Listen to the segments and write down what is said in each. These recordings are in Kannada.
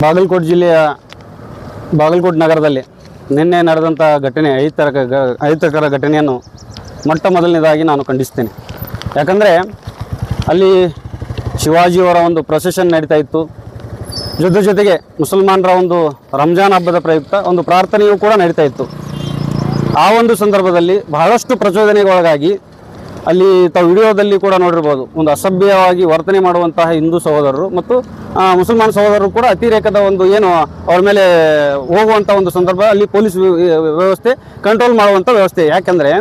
ಬಾಗಲಕೋಟೆ ಜಿಲ್ಲೆಯ ಬಾಗಲಕೋಟೆ ನಗರದಲ್ಲಿ ನಿನ್ನೆ ನಡೆದಂಥ ಘಟನೆ ಅಹಿತಕರ ಘಟನೆಯನ್ನು ಮೊಟ್ಟ ಮೊದಲನೇದಾಗಿ ನಾನು ಖಂಡಿಸ್ತೇನೆ. ಯಾಕಂದರೆ ಅಲ್ಲಿ ಶಿವಾಜಿಯವರ ಒಂದು ಪ್ರೊಸೆಷನ್ ನಡೀತಾ ಇತ್ತು. ಜೊತೆಗೆ ಮುಸಲ್ಮಾನರ ಒಂದು ರಂಜಾನ್ ಹಬ್ಬದ ಪ್ರಯುಕ್ತ ಒಂದು ಪ್ರಾರ್ಥನೆಯೂ ಕೂಡ ನಡೀತಾ ಇತ್ತು. ಆ ಒಂದು ಸಂದರ್ಭದಲ್ಲಿ ಬಹಳಷ್ಟು ಪ್ರಚೋದನೆಗೊಳಗಾಗಿ ಅಲ್ಲಿ ತಾವು ವಿಡಿಯೋದಲ್ಲಿ ಕೂಡ ನೋಡಿರ್ಬೋದು, ಒಂದು ಅಸಭ್ಯವಾಗಿ ವರ್ತನೆ ಮಾಡುವಂತಹ ಹಿಂದೂ ಸಹೋದರರು ಮತ್ತು ಮುಸಲ್ಮಾನ್ ಸಹೋದರರು ಕೂಡ ಅತಿರೇಕದ ಒಂದು ಏನು ಅವ್ರ ಮೇಲೆ ಹೋಗುವಂಥ ಒಂದು ಸಂದರ್ಭ ಅಲ್ಲಿ ಪೊಲೀಸ್ ವ್ಯವಸ್ಥೆ ಕಂಟ್ರೋಲ್ ಮಾಡುವಂಥ ವ್ಯವಸ್ಥೆ. ಯಾಕೆಂದರೆ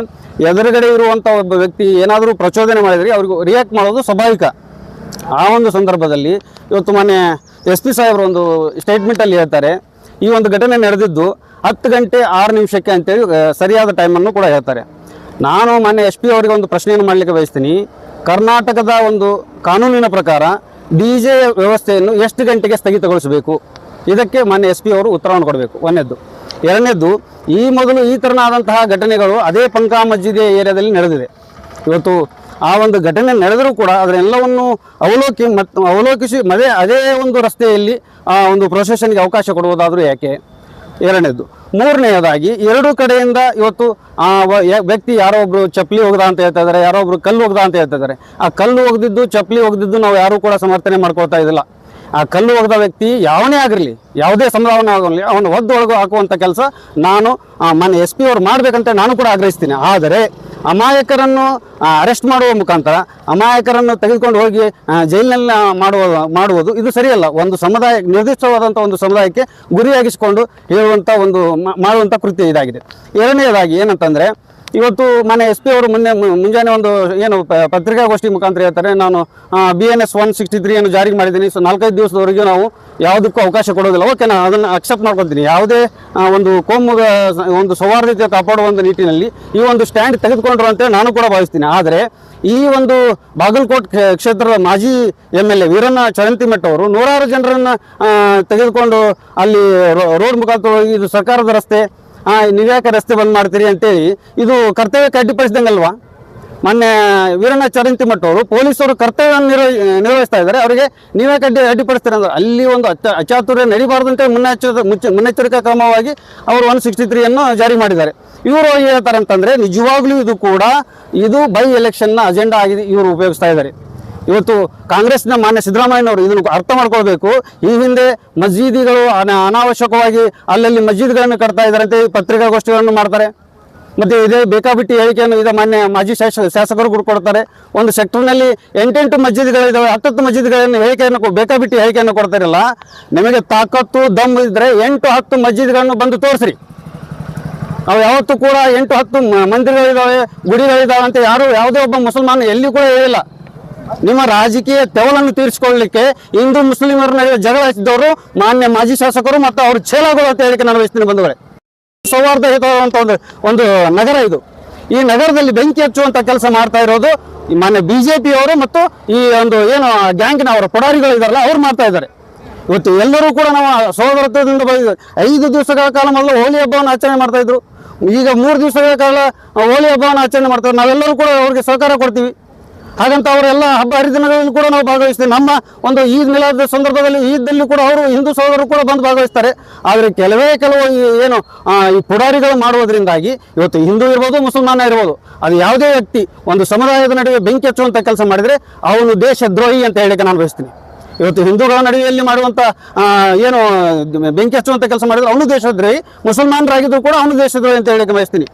ಎದುರುಗಡೆ ಇರುವಂಥ ಒಬ್ಬ ವ್ಯಕ್ತಿ ಏನಾದರೂ ಪ್ರಚೋದನೆ ಮಾಡಿದರೆ ಅವ್ರಿಗೆ ರಿಯಾಕ್ಟ್ ಮಾಡೋದು ಸ್ವಾಭಾವಿಕ. ಆ ಒಂದು ಸಂದರ್ಭದಲ್ಲಿ ಇವತ್ತು ಮೊನ್ನೆ SP ಸಾಹೇಬರು ಒಂದು ಸ್ಟೇಟ್ಮೆಂಟಲ್ಲಿ ಹೇಳ್ತಾರೆ, ಈ ಒಂದು ಘಟನೆ ನಡೆದಿದ್ದು 10 ಗಂಟೆ 6 ನಿಮಿಷಕ್ಕೆ ಅಂತೇಳಿ ಸರಿಯಾದ ಟೈಮನ್ನು ಕೂಡ ಹೇಳ್ತಾರೆ. ನಾನು ಮೊನ್ನೆ SP ಅವರಿಗೆ ಒಂದು ಪ್ರಶ್ನೆಯನ್ನು ಮಾಡಲಿಕ್ಕೆ ಬಯಸ್ತೀನಿ. ಕರ್ನಾಟಕದ ಒಂದು ಕಾನೂನಿನ ಪ್ರಕಾರ DJ ವ್ಯವಸ್ಥೆಯನ್ನು ಎಷ್ಟು ಗಂಟೆಗೆ ಸ್ಥಗಿತಗೊಳಿಸಬೇಕು? ಇದಕ್ಕೆ ಮೊನ್ನೆ SP ಅವರು ಉತ್ತರವನ್ನು ಕೊಡಬೇಕು. ಒಂದನೇದ್ದು. ಎರಡನೇದ್ದು, ಈ ಮೊದಲು ಈ ಥರನಾದಂತಹ ಘಟನೆಗಳು ಅದೇ ಪಂಕಾ ಮಸ್ಜಿದ್ ಏರಿಯಾದಲ್ಲಿ ನಡೆದಿದೆ. ಇವತ್ತು ಆ ಒಂದು ಘಟನೆ ನಡೆದರೂ ಕೂಡ ಅದನ್ನೆಲ್ಲವನ್ನು ಅವಲೋಕಿಸಿ ಅದೇ ಒಂದು ರಸ್ತೆಯಲ್ಲಿ ಆ ಒಂದು ಪ್ರೊಸೆಷನ್ಗೆ ಅವಕಾಶ ಕೊಡುವುದಾದರೂ ಯಾಕೆ? ಎರಡನೇದು. ಮೂರನೆಯದಾಗಿ, ಎರಡೂ ಕಡೆಯಿಂದ ಇವತ್ತು ವ್ಯಕ್ತಿ ಯಾರೋ ಒಬ್ರು ಚಪ್ಪಲಿ ಒಗ್ದ ಅಂತ ಹೇಳ್ತಾ ಇದ್ದಾರೆ, ಯಾರೋ ಒಬ್ರು ಕಲ್ಲು ಒಗ್ದ ಅಂತ ಹೇಳ್ತಾ ಇದ್ದಾರೆ. ಆ ಕಲ್ಲು ಒಗ್ದಿದ್ದು ಚಪ್ಪಲಿ ಒಗ್ದಿದ್ದು ನಾವು ಯಾರೂ ಕೂಡ ಸಮರ್ಥನೆ ಮಾಡ್ಕೊಳ್ತಾ ಇದ್ದಿಲ್ಲ. ಆ ಕಲ್ಲು ಒಗ್ದ ವ್ಯಕ್ತಿ ಯಾವನೇ ಆಗಿರಲಿ, ಯಾವುದೇ ಸಮುದಾಯವನ್ನ ಆಗಲಿ, ಅವನು ಒಳಗೆ ಹಾಕುವಂಥ ಕೆಲಸ ನಾನು ಮೊನ್ನೆ SP ಅವರು ಮಾಡಬೇಕಂತ ನಾನು ಕೂಡ ಆಗ್ರಹಿಸ್ತೀನಿ. ಆದರೆ ಅಮಾಯಕರನ್ನು ಅರೆಸ್ಟ್ ಮಾಡುವ ಮುಖಾಂತರ ಅಮಾಯಕರನ್ನು ತೆಗೆದುಕೊಂಡು ಹೋಗಿ ಜೈಲಿನಲ್ಲಿ ಮಾಡುವುದು ಇದು ಸರಿಯಲ್ಲ. ಒಂದು ಸಮುದಾಯ, ನಿರ್ದಿಷ್ಟವಾದಂಥ ಒಂದು ಸಮುದಾಯಕ್ಕೆ ಗುರಿಯಾಗಿಸಿಕೊಂಡು ಹೇಳುವಂಥ ಒಂದು ಮಾಡುವಂಥ ಕೃತ್ಯ ಇದಾಗಿದೆ. ಎರಡನೇದಾಗಿ ಏನಂತಂದರೆ, ಇವತ್ತು ಮೊನ್ನೆ SP ಅವರು ಮುಂಜಾನೆ ಒಂದು ಏನು ಪತ್ರಿಕಾಗೋಷ್ಠಿ ಮುಖಾಂತರ ಹೇಳ್ತಾರೆ, ನಾನು BNS 163 ಜಾರಿಗೆ ಮಾಡಿದ್ದೀನಿ. 4-5 ದಿವಸದವರೆಗೂ ನಾವು ಯಾವುದಕ್ಕೂ ಅವಕಾಶ ಕೊಡೋದಿಲ್ಲ. ಓಕೆ, ನಾನು ಅದನ್ನು ಅಕ್ಸೆಪ್ಟ್ ಮಾಡ್ಕೊತೀನಿ. ಯಾವುದೇ ಒಂದು ಕೋಮುಗ ಒಂದು ಸೌಹಾರ್ದತೆ ಕಾಪಾಡುವ ಒಂದು ನಿಟ್ಟಿನಲ್ಲಿ ಈ ಒಂದು ಸ್ಟ್ಯಾಂಡ್ ತೆಗೆದುಕೊಂಡ್ರು ಅಂತೇಳಿ ನಾನು ಕೂಡ ಭಾವಿಸ್ತೀನಿ. ಆದರೆ ಈ ಒಂದು ಬಾಗಲಕೋಟೆ ಕ್ಷೇತ್ರದ ಮಾಜಿ MLA ವೀರಣ್ಣ ಚರಂತಿಮಠ ಅವರು 100 ಜನರನ್ನು ತೆಗೆದುಕೊಂಡು ಅಲ್ಲಿ ರೋಡ್ ಮುಖಾಂತರ ಹೋಗಿ ಇದು ಸರ್ಕಾರದ ರಸ್ತೆ, ನೀವ್ಯಾಕೆ ರಸ್ತೆ ಬಂದ್ ಮಾಡ್ತೀರಿ ಅಂತೇಳಿ ಇದು ಕರ್ತವ್ಯಕ್ಕೆ ಅಡ್ಡಿಪಡಿಸಿದಂಗಲ್ವಾ? ಮೊನ್ನೆ ವೀರಣ್ಣ ಚರಂತಿಮಠ ಅವರು ಪೊಲೀಸರು ಕರ್ತವ್ಯವನ್ನು ನಿರ್ವಹಿಸ್ತಾ ಇದ್ದಾರೆ, ಅವರಿಗೆ ನೀವ್ಯಾಕೆ ಅಡ್ಡಿಪಡಿಸ್ತೀರಿ ಅಂದ್ರೆ ಅಲ್ಲಿ ಒಂದು ಅಚಾತುರ್ಯ ನಡೀಬಾರ್ದು ಅಂತ ಮುನ್ನೆಚ್ಚರಿಕಾ ಕ್ರಮವಾಗಿ ಅವರು 163 ಜಾರಿ ಮಾಡಿದ್ದಾರೆ. ಇವರು ಹೇಳ್ತಾರೆ ಅಂತಂದರೆ, ನಿಜವಾಗ್ಲೂ ಇದು ಬೈ ಎಲೆಕ್ಷನ್ನ ಅಜೆಂಡಾ ಆಗಿದೆ, ಇವರು ಉಪಯೋಗಿಸ್ತಾ ಇದ್ದಾರೆ. ಇವತ್ತು ಕಾಂಗ್ರೆಸ್ನ ಮಾನ್ಯ ಸಿದ್ದರಾಮಯ್ಯನವರು ಇದನ್ನು ಅರ್ಥ ಮಾಡ್ಕೊಳ್ಬೇಕು. ಈ ಹಿಂದೆ ಮಸ್ಜಿದಿಗಳು ಅನಾವಶ್ಯಕವಾಗಿ ಅಲ್ಲಲ್ಲಿ ಮಸ್ಜಿದ್ಗಳನ್ನು ಕಟ್ತಾ ಇದ್ದಾರಂತೆ ಪತ್ರಿಕಾಗೋಷ್ಠಿಗಳನ್ನು ಮಾಡ್ತಾರೆ. ಮತ್ತು ಇದೇ ಬೇಕಾಬಿಟ್ಟಿ ಹೇಳಿಕೆಯನ್ನು ಮಾನ್ಯ ಮಾಜಿ ಶಾಸಕರು ಕೊಡ್ತಾರೆ. ಒಂದು ಸೆಕ್ಟರ್ನಲ್ಲಿ 8 ಮಸ್ಜಿದ್ಗಳಿದ್ದಾವೆ, 10 ಮಸ್ಜಿದ್ಗಳನ್ನು ಬೇಕಾಬಿಟ್ಟಿ ಹೇಳಿಕೆಯನ್ನು ಕೊಡ್ತಾರಲ್ಲ. ನಿಮಗೆ ತಾಕತ್ತು ದಮ್ ಇದ್ದರೆ 8-10 ಮಸ್ಜಿದ್ಗಳನ್ನು ಬಂದು ತೋರಿಸ್ರಿ. ಅವು ಯಾವತ್ತೂ ಕೂಡ 8-10 ಮಂದಿರಗಳಿದ್ದಾವೆ, ಗುಡಿಗಳಿದ್ದಾವೆ ಅಂತ ಯಾವುದೇ ಒಬ್ಬ ಮುಸಲ್ಮಾನ ಎಲ್ಲಿ ಕೂಡ ಹೇಳಿಲ್ಲ. ನಿಮ್ಮ ರಾಜಕೀಯ ತೆವಲನ್ನು ತೀರಿಸಿಕೊಳ್ಳಲಿಕ್ಕೆ ಹಿಂದೂ ಮುಸ್ಲಿಮರ ನಡುವೆ ಜಗಳ ಹಚ್ಚಿದವರು ಮಾನ್ಯ ಮಾಜಿ ಶಾಸಕರು ಮತ್ತು ಅವರು ಛೇಲಾಗಳು ಅಂತ ಹೇಳಿಕೆ ನಾನು ಬಯಸ್ತೀನಿ. ಬಂಧುಗಳೇ, ಸೌಹಾರ್ದಯುತವಾದಂಥ ಒಂದು ನಗರ ಇದು. ಈ ನಗರದಲ್ಲಿ ಬೆಂಕಿ ಹಚ್ಚುವಂಥ ಕೆಲಸ ಮಾಡ್ತಾ ಇರೋದು ಮಾನ್ಯ BJP ಅವರು ಮತ್ತು ಈ ಒಂದು ಏನು ಗ್ಯಾಂಗ್ನ ಅವರ ಪುಡಾರಿಗಳು ಇದಾರಲ್ಲ, ಅವ್ರು ಮಾಡ್ತಾ ಇದ್ದಾರೆ. ಇವತ್ತು ಎಲ್ಲರೂ ಕೂಡ ನಾವು ಸಹೋದರತ್ವದಿಂದ 5 ದಿವಸಗಳ ಕಾಲ ಮೊದಲು ಹೋಳಿ ಹಬ್ಬವನ್ನು ಆಚರಣೆ ಮಾಡ್ತಾ ಇದ್ರು. ಈಗ 3 ದಿವಸಗಳ ಕಾಲ ಹೋಳಿ ಹಬ್ಬವನ್ನು ಆಚರಣೆ ಮಾಡ್ತಾರೆ. ನಾವೆಲ್ಲರೂ ಕೂಡ ಅವ್ರಿಗೆ ಸಹಕಾರ ಕೊಡ್ತೀವಿ. ಹಾಗಂತ ಅವರೆಲ್ಲ ಹಬ್ಬ ಹರಿದಿನಗಳಲ್ಲಿ ಕೂಡ ನಾವು ಭಾಗವಹಿಸ್ತೀವಿ. ನಮ್ಮ ಒಂದು ಈದ್ ಮಿಲಾದ್ ಸಂದರ್ಭದಲ್ಲಿ ಈದ್ದಲ್ಲಿ ಕೂಡ ಅವರು ಹಿಂದೂ ಸಹೋದರರು ಕೂಡ ಬಂದು ಭಾಗವಹಿಸ್ತಾರೆ. ಆದರೆ ಕೆಲವು ಏನು ಈ ಪುಡಾರಿಗಳು ಮಾಡುವುದರಿಂದಾಗಿ ಇವತ್ತು ಹಿಂದೂ ಇರ್ಬೋದು, ಮುಸಲ್ಮಾನ ಇರ್ಬೋದು, ಅದು ಯಾವುದೇ ವ್ಯಕ್ತಿ ಒಂದು ಸಮುದಾಯದ ನಡುವೆ ಬೆಂಕಿ ಹಚ್ಚುವಂಥ ಕೆಲಸ ಮಾಡಿದರೆ ಅವನು ದೇಶದ್ರೋಹಿ ಅಂತ ಹೇಳಿಕೆ ನಾನು ಬಯಸ್ತೀನಿ. ಇವತ್ತು ಹಿಂದೂಗಳ ನಡುವೆಯಲ್ಲಿ ಮಾಡುವಂಥ ಏನು ಬೆಂಕಿ ಹಚ್ಚುವಂಥ ಕೆಲಸ ಮಾಡಿದರೆ ಅವನು ದೇಶದ್ರೋಹಿ, ಮುಸಲ್ಮಾನರಾಗಿದ್ದರೂ ಕೂಡ ಅವನು ದೇಶದ್ರೋಹಿ ಅಂತ ಹೇಳಿಕೆ ಬಯಸ್ತೀನಿ.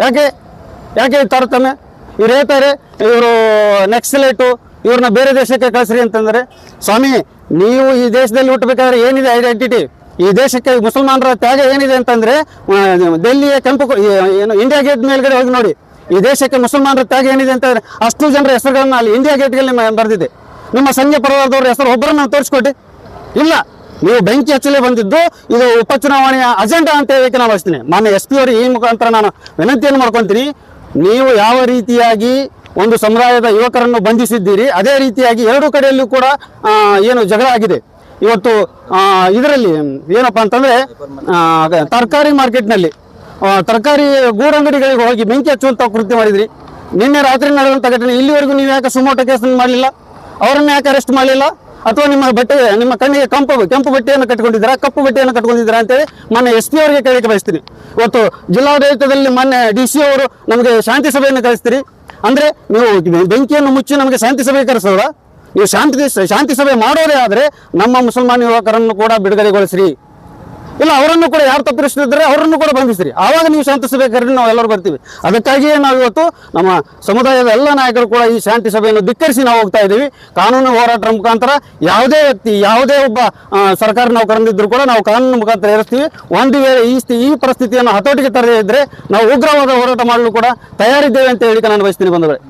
ಯಾಕೆ ತಾರತಮ್ಯ? ಇವ್ರು ಹೇಳ್ತಾರೆ ಇವರು ನೆಕ್ಸಲೇಟು, ಇವ್ರನ್ನ ಬೇರೆ ದೇಶಕ್ಕೆ ಕಳಿಸ್ರಿ ಅಂತಂದರೆ, ಸ್ವಾಮಿ ನೀವು ಈ ದೇಶದಲ್ಲಿ ಹುಟ್ಟಬೇಕಾದ್ರೆ ಏನಿದೆ ಐಡೆಂಟಿಟಿ? ಈ ದೇಶಕ್ಕೆ ಮುಸಲ್ಮಾನರ ತ್ಯಾಗ ಏನಿದೆ ಅಂತಂದರೆ, ಡೆಲ್ಲಿಯ ಏನು ಇಂಡಿಯಾ ಗೇಟ್ ಮೇಲ್ಗಡೆ ಹೋಗಿ ನೋಡಿ, ಈ ದೇಶಕ್ಕೆ ಮುಸಲ್ಮಾನರ ತ್ಯಾಗ ಏನಿದೆ ಅಂತಂದರೆ ಅಷ್ಟು ಜನರ ಹೆಸರುಗಳನ್ನ ಅಲ್ಲಿ ಇಂಡಿಯಾ ಗೇಟ್ಗಳಲ್ಲಿ ಬರೆದಿದೆ. ನಿಮ್ಮ ಸಂಘ ಪರಿವಾರದವ್ರ ಹೆಸರು ಒಬ್ಬರನ್ನ ತೋರಿಸ್ಕೊಟ್ಟು ಇಲ್ಲ. ನೀವು ಬೆಂಕಿ ಹಚ್ಚಲೇ ಬಂದಿದ್ದು ಇದು ಉಪಚುನಾವಣೆಯ ಅಜೆಂಡಾ ಅಂತ ಹೇಳಕ್ಕೆ ನಾನು ಬಯಸ್ತೀನಿ. ಮಾನ್ಯ SP ಅವರಿಗೆ ಈ ಮುಖಾಂತರ ನಾನು ವಿನಂತಿಯನ್ನು ಮಾಡ್ಕೊತೀನಿ. ನೀವು ಯಾವ ರೀತಿಯಾಗಿ ಒಂದು ಸಮುದಾಯದ ಯುವಕರನ್ನು ಬಂಧಿಸಿದ್ದೀರಿ, ಅದೇ ರೀತಿಯಾಗಿ ಎರಡೂ ಕಡೆಯಲ್ಲೂ ಕೂಡ ಏನು ಜಗಳ ಆಗಿದೆ. ಇವತ್ತು ಇದರಲ್ಲಿ ಏನಪ್ಪ ಅಂತಂದರೆ, ತರಕಾರಿ ಮಾರ್ಕೆಟ್ನಲ್ಲಿ ತರಕಾರಿ ಗೂಡಂಗಡಿಗಳಿಗೆ ಹೋಗಿ ಬೆಂಕಿ ಹಚ್ಚುವಂಥ ಕೃತ್ಯ ಮಾಡಿದ್ರಿ. ನಿನ್ನೆ ರಾತ್ರಿ ನಡೆದಂಥ ಘಟನೆ, ಇಲ್ಲಿವರೆಗೂ ನೀವು ಯಾಕೆ ಸುಮೋಟೋ ಕೇಸನ್ನು ಮಾಡಲಿಲ್ಲ? ಅವರನ್ನು ಯಾಕೆ ಅರೆಸ್ಟ್ ಮಾಡಲಿಲ್ಲ? ಅಥವಾ ನಿಮ್ಮ ಕಣ್ಣಿಗೆ ಕೆಂಪು ಬಟ್ಟೆಯನ್ನು ಕಟ್ಟಿಕೊಂಡಿದ್ದೀರಾ, ಕಪ್ಪು ಬಟ್ಟೆಯನ್ನು ಕಟ್ಟಿಕೊಂಡಿದ್ದೀರಾ ಅಂತೇಳಿ ಮೊನ್ನೆ SP ಅವರಿಗೆ ಕೇಳಲಿಕ್ಕೆ ಬಯಸ್ತೀನಿ. ಇವತ್ತು ಜಿಲ್ಲಾಡಳಿತದಲ್ಲಿ ಮೊನ್ನೆ DC ಅವರು ನಮಗೆ ಶಾಂತಿ ಸಭೆಯನ್ನು ಕರೆಸ್ತೀರಿ ಅಂದ್ರೆ ನೀವು ಬೆಂಕಿಯನ್ನು ಮುಚ್ಚಿ ನಮಗೆ ಶಾಂತಿ ಸಭೆ ಕರೆಸೋದ? ನೀವು ಶಾಂತಿ ಸಭೆ ಮಾಡೋದೇ ಆದರೆ ನಮ್ಮ ಮುಸಲ್ಮಾನ ಯುವಕರನ್ನು ಕೂಡ ಬಿಡುಗಡೆಗೊಳಿಸ್ರಿ, ಇಲ್ಲ ಅವರನ್ನು ಕೂಡ ಯಾರು ತಪ್ಪಿಸಿದ್ರೆ ಅವರನ್ನು ಕೂಡ ಬಂಧಿಸ್ರಿ, ಆವಾಗ ನೀವು ಶಾಂತಿ ಸಭೆ ಕರೆದು ನಾವು ಎಲ್ಲರೂ ಬರ್ತೀವಿ. ಅದಕ್ಕಾಗಿಯೇ ನಾವು ಇವತ್ತು ನಮ್ಮ ಸಮುದಾಯದ ಎಲ್ಲ ನಾಯಕರು ಕೂಡ ಈ ಶಾಂತಿ ಸಭೆಯನ್ನು ಧಿಕ್ಕರಿಸಿ ನಾವು ಹೋಗ್ತಾ ಇದ್ದೀವಿ. ಕಾನೂನು ಹೋರಾಟದ ಮುಖಾಂತರ ಯಾವುದೇ ವ್ಯಕ್ತಿ, ಯಾವುದೇ ಒಬ್ಬ ಸರ್ಕಾರಿ ನೌಕರನಿದ್ರು ಕೂಡ ನಾವು ಕಾನೂನು ಮುಖಾಂತರ ಏರಿಸ್ತೀವಿ. ಒಂದು ವೇಳೆ ಈ ಪರಿಸ್ಥಿತಿಯನ್ನು ಹತೋಟಿಗೆ ತರದೇ ಇದ್ರೆ ನಾವು ಉಗ್ರವಾದ ಹೋರಾಟ ಮಾಡಲು ಕೂಡ ತಯಾರಿದ್ದೇವೆ ಅಂತ ಹೇಳಿ ನಾನು ಬಯಸ್ತೀನಿ ಬಂಧುಗಳೇ.